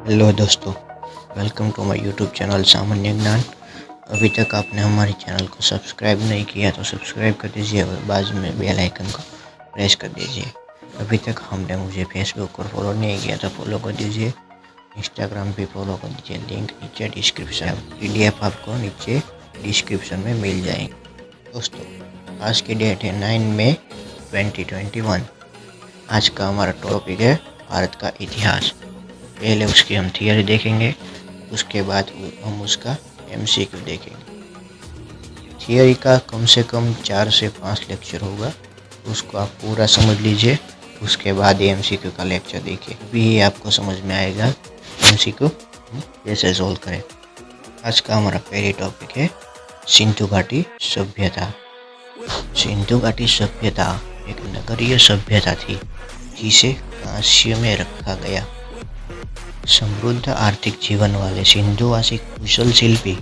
Hello दोस्तों, welcome to my YouTube channel सामान्य ज्ञान। अभी तक आपने हमारे चैनल को सब्सक्राइब नहीं किया तो सब्सक्राइब कर दीजिए और बाजू में बेल आइकन को प्रेस कर दीजिए। अभी तक हमने मुझे फेसबुक पर फॉलो नहीं किया तो फॉलो कर दीजिए, इंस्टाग्राम पे फॉलो कर दीजिए। लिंक नीचे डिस्क्रिप्शन, PDF आपको नीचे डिस्क्रिप्शन में मिल जाएंगे। दोस्तों, आज की डेट है 9 मई 2021। आज का हमारा टॉपिक है भारत का इतिहास। पहले उसकी हम थियरी देखेंगे, उसके बाद हम उसका MCQ देखेंगे। थियरी का कम से कम 4 से 5 लेक्चर होगा, उसको आप पूरा समझ लीजिए। उसके बाद MCQ का लेक्चर देखिए, भी आपको समझ में आएगा MCQ कैसे सोल्व करें। आज का हमारा पहली टॉपिक है सिंधु घाटी सभ्यता। सिंधु घाटी सभ्यता एक नगरीय सभ्यता थी जिसे कांस्य में रखा गया। समृद्ध आर्थिक जीवन वाले सिंधुवासी कुशल शिल्पी,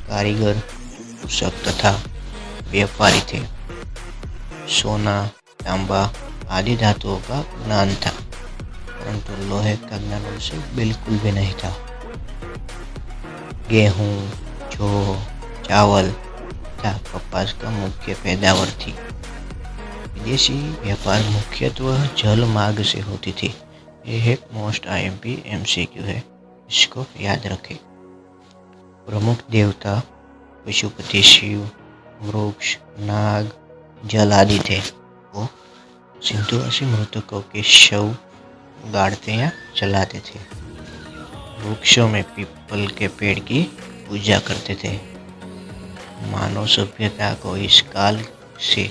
कारीगर, कृषक तथा व्यापारी थे। सोना, तांबा आदि धातुओं का ज्ञान था, परंतु लोहे का ज्ञान उनसे बिल्कुल भी नहीं था। गेहूं, जौ, चावल तथा कपास का मुख्य पैदावार थी। विदेशी व्यापार मुख्यतः जल मार्ग से होती थी। यह एक मोस्ट IMP MCQ है, इसको याद रखें। प्रमुख देवता पशुपति शिव, वृक्ष, नाग, जल आदि थे। वो सिंधुवासी मृतकों के शव गाड़ते या जलाते थे। वृक्षों में पीपल के पेड़ की पूजा करते थे। मानव सभ्यता को इस काल से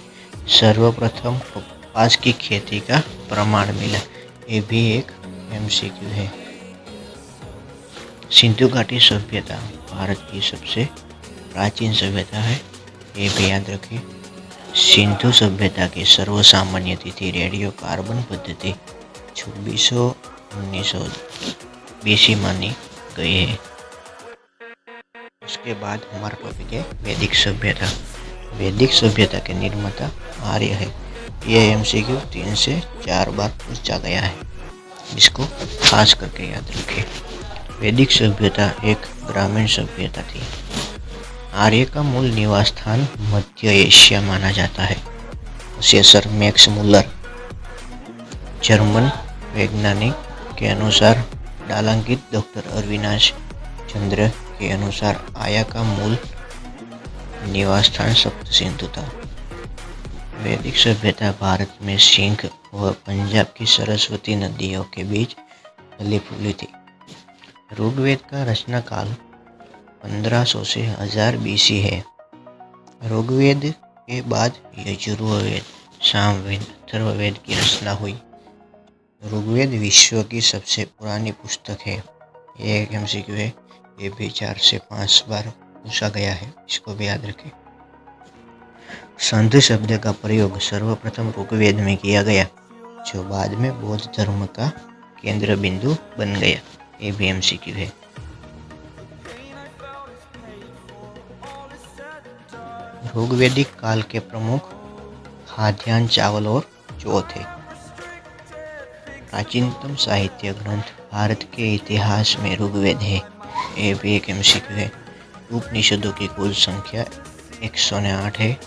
सर्वप्रथम कपास की खेती का प्रमाण मिला। ये भी एक MCQ है। सिंधु घाटी सभ्यता भारत की सबसे प्राचीन सभ्यता है, ये भी याद रखें। सिंधु सभ्यता की सर्वसामान्य तिथि रेडियो कार्बन पद्धति 2600-1900 BC मानी गई है। उसके बाद हमारा टॉपिक है वैदिक सभ्यता। वैदिक सभ्यता के निर्माता आर्य है। यह MCQ 3 से 4 बार पूछा गया है, इसको खास करके याद रखें। वैदिक सभ्यता एक ग्रामीण सभ्यता थी। आर्य का मूल निवास स्थान मध्य एशिया माना जाता है। प्रोफेसर मैक्स मुलर, जर्मन वैज्ञानिक के अनुसार नालांकित डॉक्टर अविनाश चंद्र के अनुसार आर्य का मूल निवास स्थान सप्त सिंधु था। वैदिक सभ्यता भारत में सिंध व पंजाब की सरस्वती नदियों के बीच फली फूली थी। ऋग्वेद का रचना काल 1500 से 1000 BC है। ऋग्वेद के बाद यजुर्वेद, सामवेद, अथर्ववेद की रचना हुई। ऋग्वेद विश्व की सबसे पुरानी पुस्तक है। ये एक MCQ है, ये भी 4 से 5 बार पूछा गया है, इसको भी याद रखें। संत शब्द का प्रयोग सर्वप्रथम ऋग्वेद में किया गया, जो बाद में बौद्ध धर्म का केंद्र बिंदु बन गया। ये भी MCQ है। ऋग्वेदिक काल के प्रमुख खाद्यान्न चावल और जौ थे। प्राचीनतम साहित्य ग्रंथ भारत के इतिहास में ऋग्वेद है। ये भी एक MCQ है। उपनिषदों की कुल संख्या 108 है,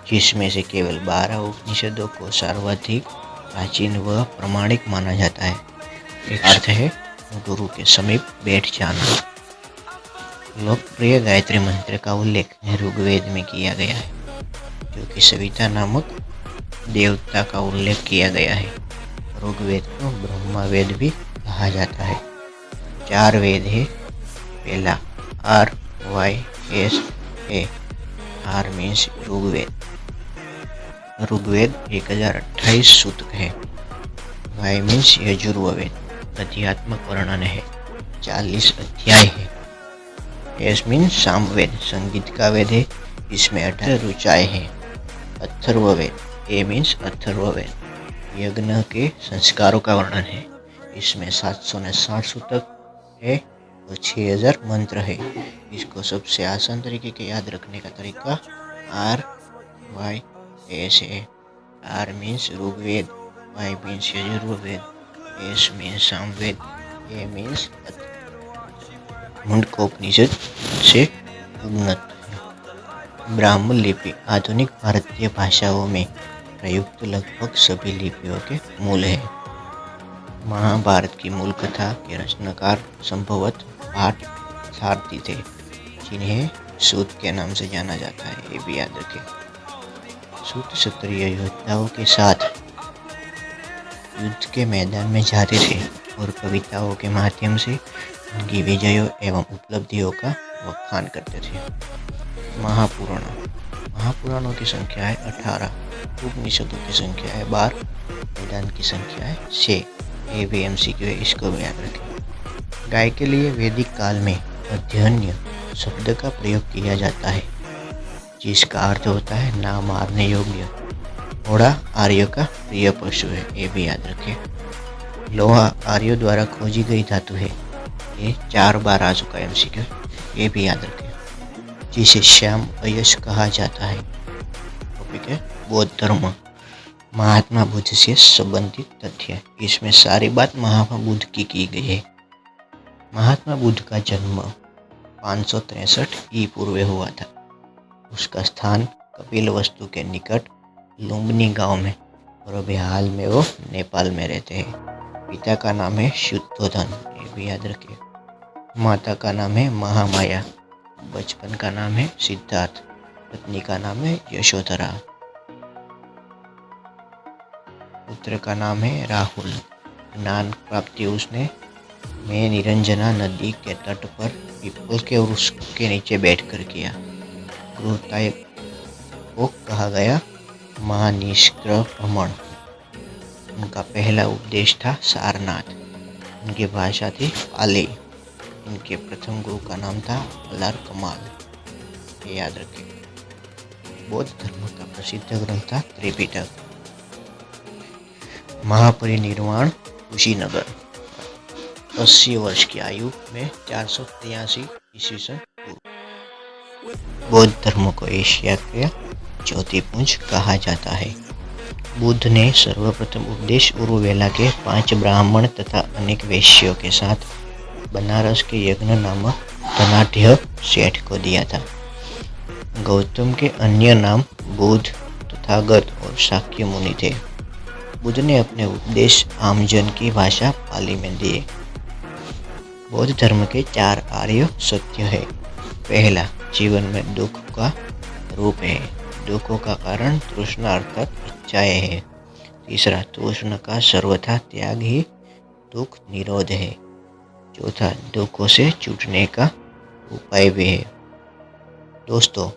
जिसमें से केवल 12 उपनिषदों को सर्वाधिक प्राचीन व प्रमाणिक माना जाता है। एक अर्थ है गुरु के समीप बैठ जाना। लोकप्रिय गायत्री मंत्र का उल्लेख ऋग्वेद में किया गया है, जो कि सविता नामक देवता का उल्लेख किया गया है। ऋग्वेद को ब्रह्मा वेद भी कहा जाता है। 4 वेद है। पहला RYSA, R means Rigveda. Rigveda 1028 सूतक है। Y मीन्स यजुर्वेद, अध्यात्मक वर्णन है। 40 अध्याय है। S मीन्स सामवेद, संगीत का वेद है, इसमें 18 ऋचाएं हैं। अथर्ववेद, A मीन्स अथर्ववेद, यज्ञ के संस्कारों का वर्णन है, इसमें 760 सूतक है और 6000 मंत्र है। इसको सबसे आसान तरीके के याद रखने का तरीका RYSA। R means Rigveda, Y means Yajurveda, S means Samaveda, A means Mundakopanishad से उन्नत। ब्राह्मण लिपि आधुनिक भारतीय भाषाओं में प्रयुक्त लगभग सभी लिपियों के मूल है। महाभारत की मूल कथा के रचनाकार संभवतः भाट सारथी थे, जिन्हें सूत के नाम से जाना जाता है, ये भी याद रखें। सूत क्षत्रिय योद्धाओं के साथ युद्ध के मैदान में जाते थे और कविताओं के माध्यम से उनकी विजयों एवं उपलब्धियों का बखान करते थे। महापुराणों की संख्या है 18, उपनिषदों की संख्या है 12, वेदांत की संख्या है 6। ये भी MCQ है, इसको भी याद रखें। गाय के लिए वैदिक काल में अध्ययन्य शब्द का प्रयोग किया जाता है, जिसका अर्थ होता है ना मारने योग्य। घोड़ा आर्यों का प्रिय पशु है, ये भी याद रखें। लोहा आर्यों द्वारा खोजी गई धातु है, ये 4 बार आ चुका है MCQ, ये भी याद रखें। जिसे श्याम अयश कहा जाता है। टॉपिक है बौद्ध धर्म। महात्मा बुद्ध से संबंधित तथ्य, इसमें सारी बात महात्मा बुद्ध की गई है। महात्मा बुद्ध का जन्म 563 ई पूर्व हुआ था। उसका स्थान कपिलवस्तु के निकट लुम्बिनी गांव में, और अभी हाल में वो नेपाल में रहते हैं। पिता का नाम है शुद्धोधन, ये भी याद रखिए। माता का नाम है महामाया। बचपन का नाम है सिद्धार्थ। पत्नी का नाम है यशोधरा। पुत्र का नाम है राहुल। ज्ञान प्राप्ति उसने में निरंजना नदी के तट पर पीपल के वृक्ष के नीचे बैठकर किया। गृहत्याग को कहा गया महानिष्क्र भ्रमण। उनका पहला उपदेश था सारनाथ। उनकी भाषा थी पाली। इनके प्रथम गुरु का नाम था अलार कमाल, ये याद रखें। बौद्ध धर्म का प्रसिद्ध ग्रंथ था त्रिपिटक। महापरिनिर्वाण कुशीनगर। 80 वर्ष की आयु में 483 ईस्वी सन पूर्व। बौद्ध धर्म को एशिया के ज्योतिपुंज कहा जाता है। बुद्ध ने सर्वप्रथम उपदेश उरुवेला के 5 ब्राह्मण तथा अनेक वैश्यों के साथ बनारस के यज्ञ नामक धनाढ्य सेठ को दिया था। गौतम के अन्य नाम बुद्ध, तथागत और शाक्य मुनि थे। बुद्ध ने अपने उपदेश आमजन की भाषा पाली में दिए। बौद्ध धर्म के 4 आर्य सत्य है। पहला, जीवन में दुख का रूप है। दुखों का कारण तृष्णा अर्थात इच्छाएं है। तीसरा, तृष्णा का सर्वथा त्याग ही दुख निरोध है। चौथा, दुखों से छूटने का उपाय भी है। दोस्तों,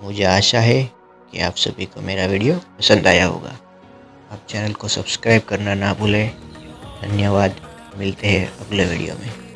मुझे आशा है कि आप सभी को मेरा वीडियो पसंद आया होगा। आप चैनल को सब्सक्राइब करना ना भूलें। धन्यवाद। मिलते हैं अगले वीडियो में।